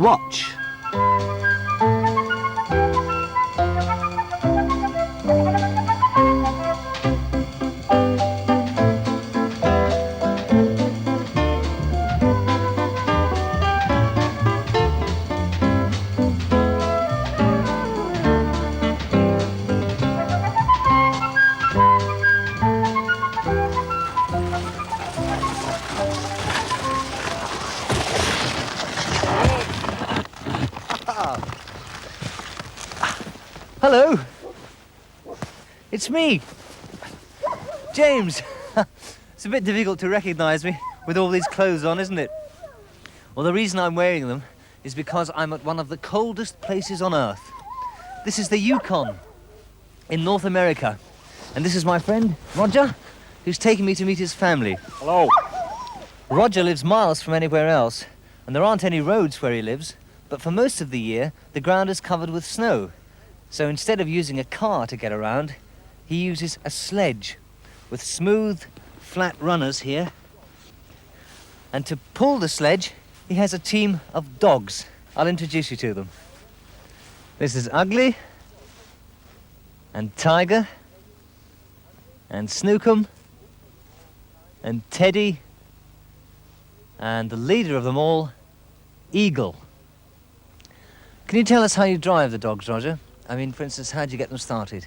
watch. Hello, it's me, James. It's a bit difficult to recognise me with all these clothes on, isn't it? Well, the reason I'm wearing them is because I'm at one of the coldest places on Earth. This is the Yukon in North America. And this is my friend, Roger, who's taking me to meet his family. Hello. Roger lives miles from anywhere else, and there aren't any roads where he lives, but for most of the year, the ground is covered with snow. So instead of using a car to get around, he uses a sledge with smooth, flat runners here. And to pull the sledge, he has a team of dogs. I'll introduce you to them. This is Ugly, and Tiger, and Snookum, and Teddy, and the leader of them all, Eagle. Can you tell us how you drive the dogs, Roger? I mean, for instance, how'd you get them started?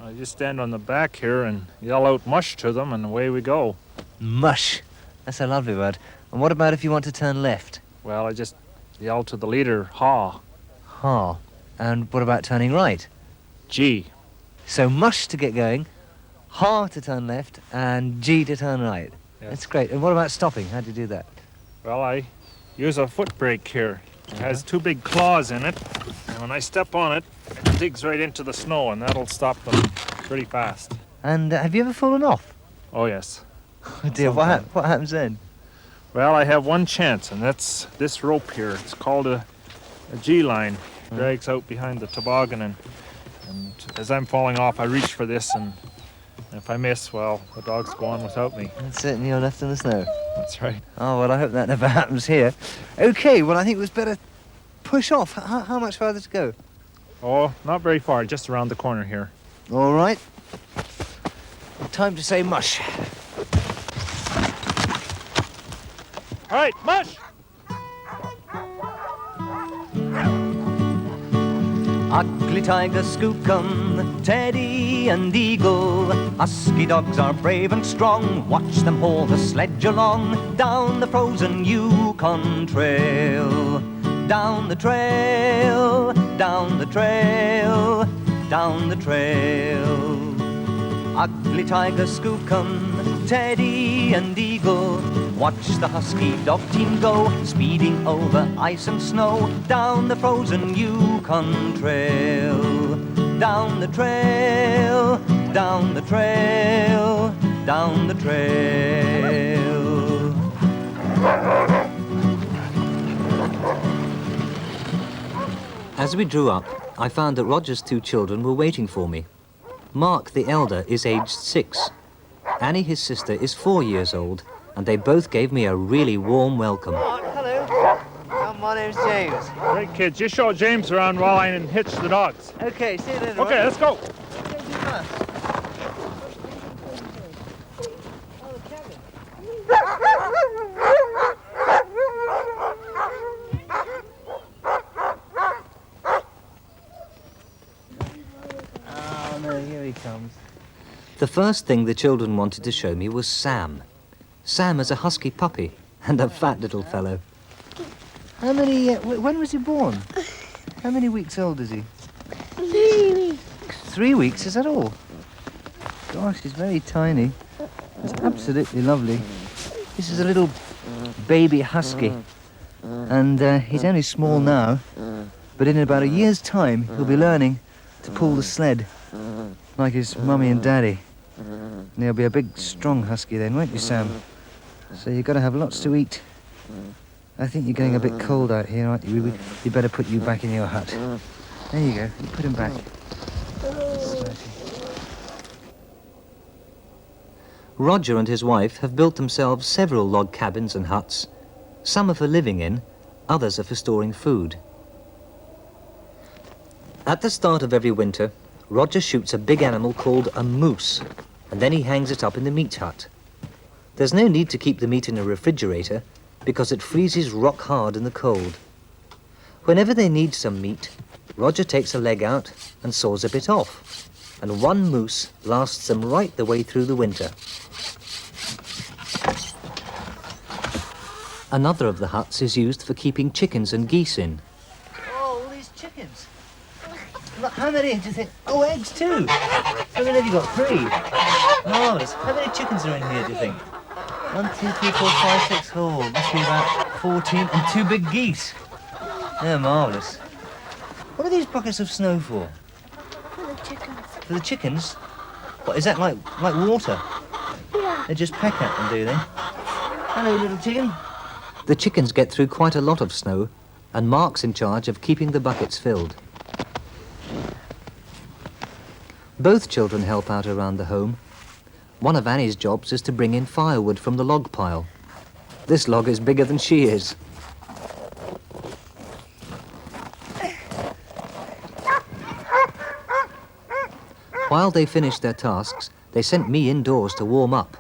I just stand on the back here and yell out mush to them, and away we go. Mush. That's a lovely word. And what about if you want to turn left? Well, I just yell to the leader, haw. Ha. And what about turning right? G. So mush to get going, ha to turn left, and G to turn right. Yes. That's great. And what about stopping? How do you do that? Well, I use a foot brake here. It has two big claws in it, and when I step on it, it digs right into the snow, and that'll stop them pretty fast. And have you ever fallen off? Oh, yes. Oh dear, what happens then? Well, I have one chance, and that's this rope here. It's called a G-line. Drags out behind the toboggan, and as I'm falling off, I reach for this, and if I miss, well, the dogs go on without me. And certainly you're left in the snow. That's right. Oh, well, I hope that never happens here. OK, well, I think it was better push off. How much further to go? Oh, not very far, just around the corner here. All right. Time to say mush. All right, mush! Ugly Tiger, Skookum, Teddy and Eagle. Husky dogs are brave and strong. Watch them haul the sledge along down the frozen Yukon trail. Down the trail, down the trail, down the trail. Ugly Tiger, Skookum, Teddy and Eagle. Watch the husky dog team go, speeding over ice and snow, down the frozen Yukon trail. Down the trail, down the trail, down the trail. As we drew up, I found that Roger's two children were waiting for me. Mark, the elder, is aged 6. Annie, his sister, is 4 years old, and they both gave me a really warm welcome. Mark, hello. My name's James. Great, kids. You show James around while I hitch the dogs. Okay, see you later. Okay, let's go. Oh, no, here he comes. The first thing the children wanted to show me was Sam. Sam is a husky puppy and a fat little fellow. How many, when was he born? How many weeks old is he? 3 weeks. 3 weeks, is that all? Gosh, he's very tiny. It's absolutely lovely. This is a little baby husky. And he's only small now, but in about a year's time, he'll be learning to pull the sled like his mummy and daddy. And he'll be a big, strong husky then, won't you, Sam? So you've got to have lots to eat. I think you're getting a bit cold out here, aren't you? We better put you back in your hut. There you go. You put him back. Roger and his wife have built themselves several log cabins and huts, some are for living in, Others are for storing food. At the start of every winter, Roger shoots a big animal called a moose, and then he hangs it up in the meat hut. There's no need to keep the meat in a refrigerator because it freezes rock hard in the cold. Whenever they need some meat, Roger takes a leg out and saws a bit off, and one moose lasts them right the way through the winter. Another of the huts is used for keeping chickens and geese in. Oh, all these chickens. Look, how many do you think? Oh, eggs too! How many have you got? 3. Marvellous. How many chickens are in here, do you think? 1, 2, 3, 4, 5, 6. Oh, must be about 14. And 2 big geese. They're marvellous. What are these buckets of snow for? For the chickens. For the chickens? What, is that like water? Yeah. They just peck at them, do they? Hello, little chicken. The chickens get through quite a lot of snow, and Mark's in charge of keeping the buckets filled. Both children help out around the home. One of Annie's jobs is to bring in firewood from the log pile. This log is bigger than she is. While they finished their tasks, they sent me indoors to warm up.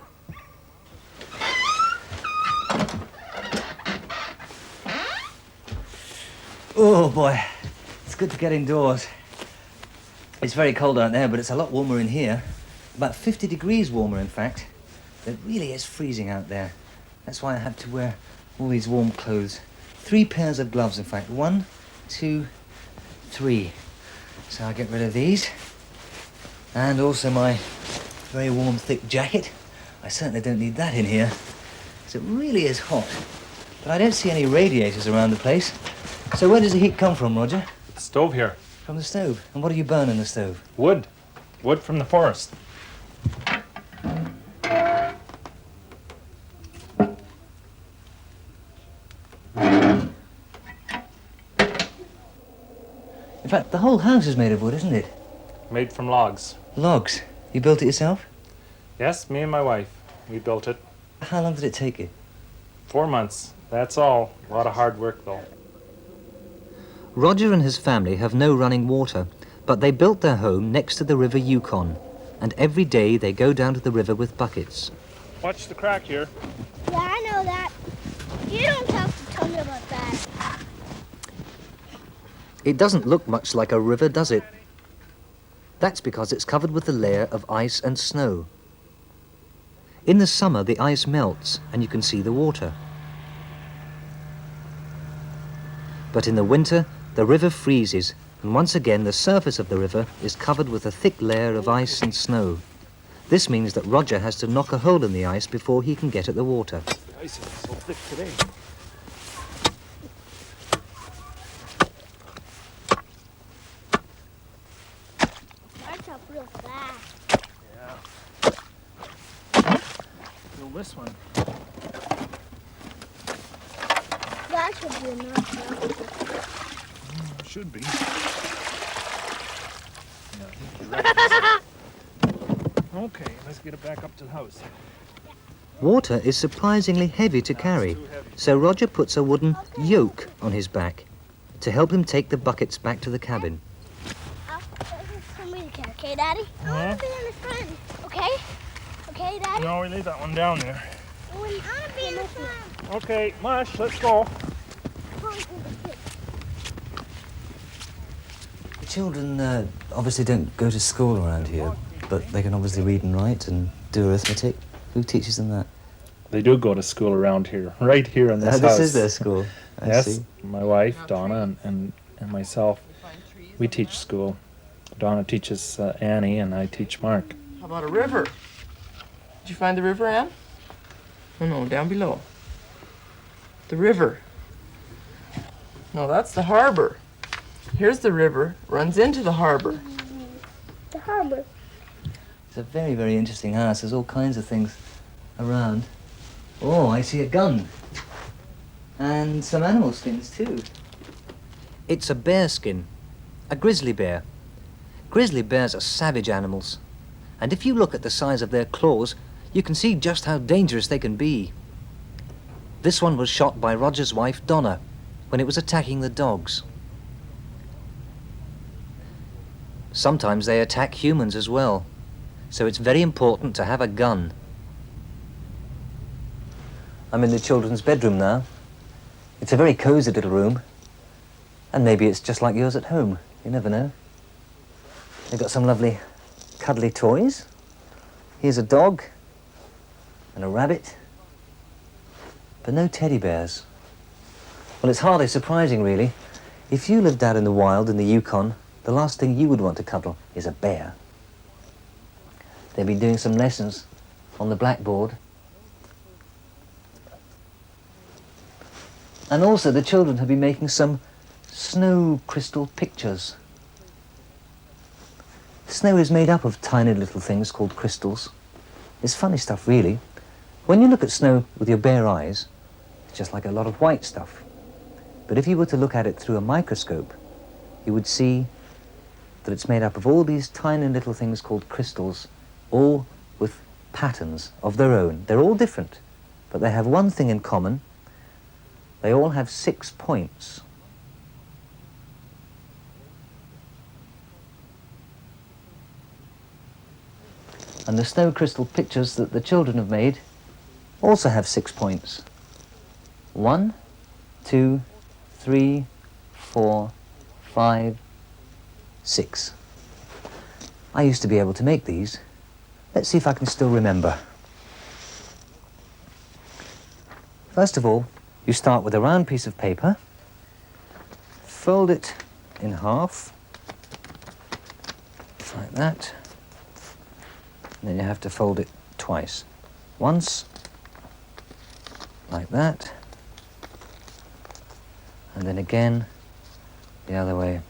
Oh boy, it's good to get indoors. It's very cold out there, but it's a lot warmer in here. About 50 degrees warmer, in fact. It really is freezing out there. That's why I had to wear all these warm clothes. 3 pairs of gloves, in fact. 1, 2, 3. So I'll get rid of these. And also my very warm, thick jacket. I certainly don't need that in here, because it really is hot. But I don't see any radiators around the place. So where does the heat come from, Roger? The stove here. From the stove. And what do you burn in the stove? Wood. Wood from the forest. In fact, the whole house is made of wood, isn't it? Made from logs. Logs. You built it yourself? Yes, me and my wife. We built it. How long did it take you? 4 months. That's all. A lot of hard work, though. Roger and his family have no running water, but they built their home next to the river Yukon, and every day they go down to the river with buckets. Watch the crack here. Yeah, I know that. You don't have to tell me about that. It doesn't look much like a river, does it? That's because it's covered with a layer of ice and snow. In the summer, the ice melts and you can see the water. But in the winter, the river freezes, and once again the surface of the river is covered with a thick layer of ice and snow. This means that Roger has to knock a hole in the ice before he can get at the water. The ice is so thick today. That's up real fast. Yeah. Feel this one. That should be enough. Should be. Okay, let's get it back up to the house. Water is surprisingly heavy to carry, so Roger puts a wooden yoke on his back to help him take the buckets back to the cabin. Somebody can, okay, Daddy? I want to be in the front. Okay? Okay, Daddy? No, we leave that one down there. I want to be in the front. Okay, Mush, let's go. The children obviously don't go to school around here, but they can obviously read and write and do arithmetic. Who teaches them that? They do go to school around here, right here in this house. This is their school. I Yes, see. my wife, Donna, and myself, we teach school. Donna teaches Annie, and I teach Mark. How about a river? Did you find the river, Ann? No, down below. The river. No, that's the harbor. Here's the river, runs into the harbor. The harbor. It's a very, very interesting house. There's all kinds of things around. Oh, I see a gun. And some animal skins, too. It's a bear skin. A grizzly bear. Grizzly bears are savage animals. And if you look at the size of their claws, you can see just how dangerous they can be. This one was shot by Roger's wife, Donna. when it was attacking the dogs. Sometimes they attack humans as well, so it's very important to have a gun. I'm in the children's bedroom now. It's a very cosy little room, and maybe it's just like yours at home. You never know. They've got some lovely cuddly toys. Here's a dog and a rabbit, but no teddy bears. Well, it's hardly surprising, really. If you lived out in the wild in the Yukon, the last thing you would want to cuddle is a bear. They've been doing some lessons on the blackboard. And also the children have been making some snow crystal pictures. Snow is made up of tiny little things called crystals. It's funny stuff, really. When you look at snow with your bare eyes, it's just like a lot of white stuff. But if you were to look at it through a microscope, you would see that it's made up of all these tiny little things called crystals, all with patterns of their own. They're all different, but they have one thing in common. They all have 6 points. And the snow crystal pictures that the children have made also have 6 points. 1, 2, 3, 4, 5, 6. I used to be able to make these. Let's see if I can still remember. First of all, you start with a round piece of paper, fold it in half, like that, and then you have to fold it twice. Once, like that, and then again the other way,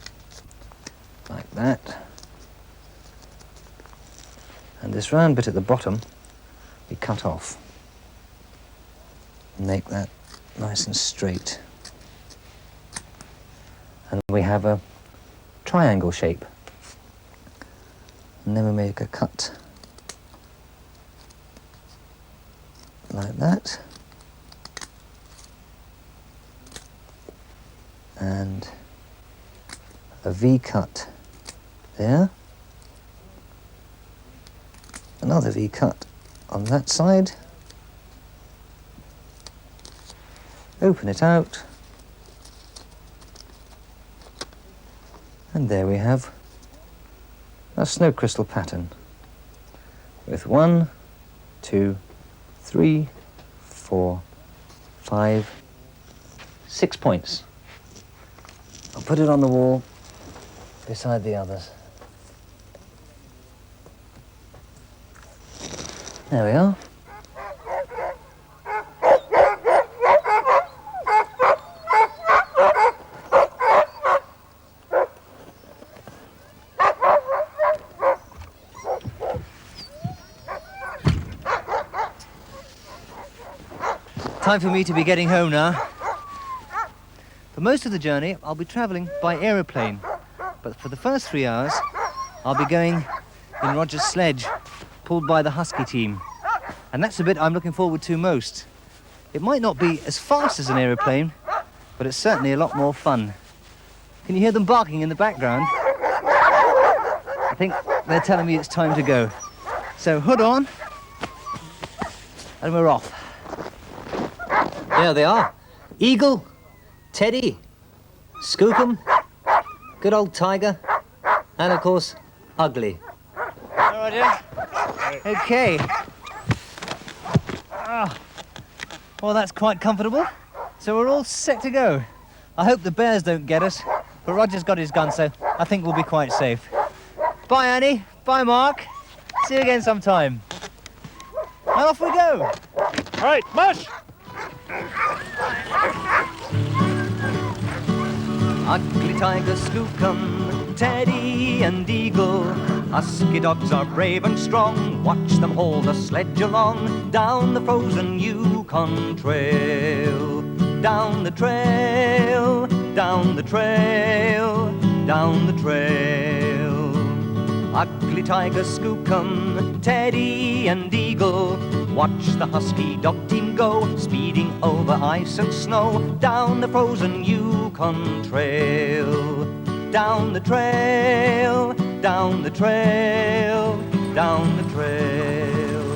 like that. And this round bit at the bottom we cut off and make that nice and straight. And we have a triangle shape. And then we make a cut like that. And a V cut there. Another V cut on that side. Open it out. And there we have a snow crystal pattern with 1, 2, 3, 4, 5, 6 points. I'll put it on the wall beside the others. There we are. Time for me to be getting home now. For most of the journey, I'll be travelling by aeroplane. But for the first 3 hours, I'll be going in Roger's sledge, pulled by the husky team. And that's the bit I'm looking forward to most. It might not be as fast as an aeroplane, but it's certainly a lot more fun. Can you hear them barking in the background? I think they're telling me it's time to go. So hood on, and we're off. There they are. Eagle, Teddy, Skookum, good old Tiger, and of course, Ugly. All right, yeah? Okay. Well, that's quite comfortable. So we're all set to go. I hope the bears don't get us, but Roger's got his gun, so I think we'll be quite safe. Bye, Annie. Bye, Mark. See you again sometime. And off we go. All right, mush! Ugly Tiger, Skookum, Teddy and Eagle. Husky dogs are brave and strong. Watch them haul the sledge along down the frozen Yukon trail. Down the trail, down the trail, down the trail. Ugly Tiger, Skookum, Teddy and Eagle Watch the husky dog team go, speeding over ice and snow, down the frozen Yukon trail. Down the trail, down the trail, down the trail.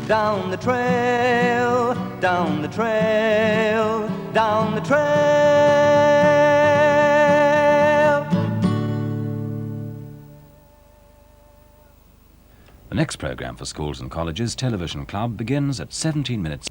Down the trail, down the trail, down the trail. The next programme for Schools and Colleges Television Club begins at 17 minutes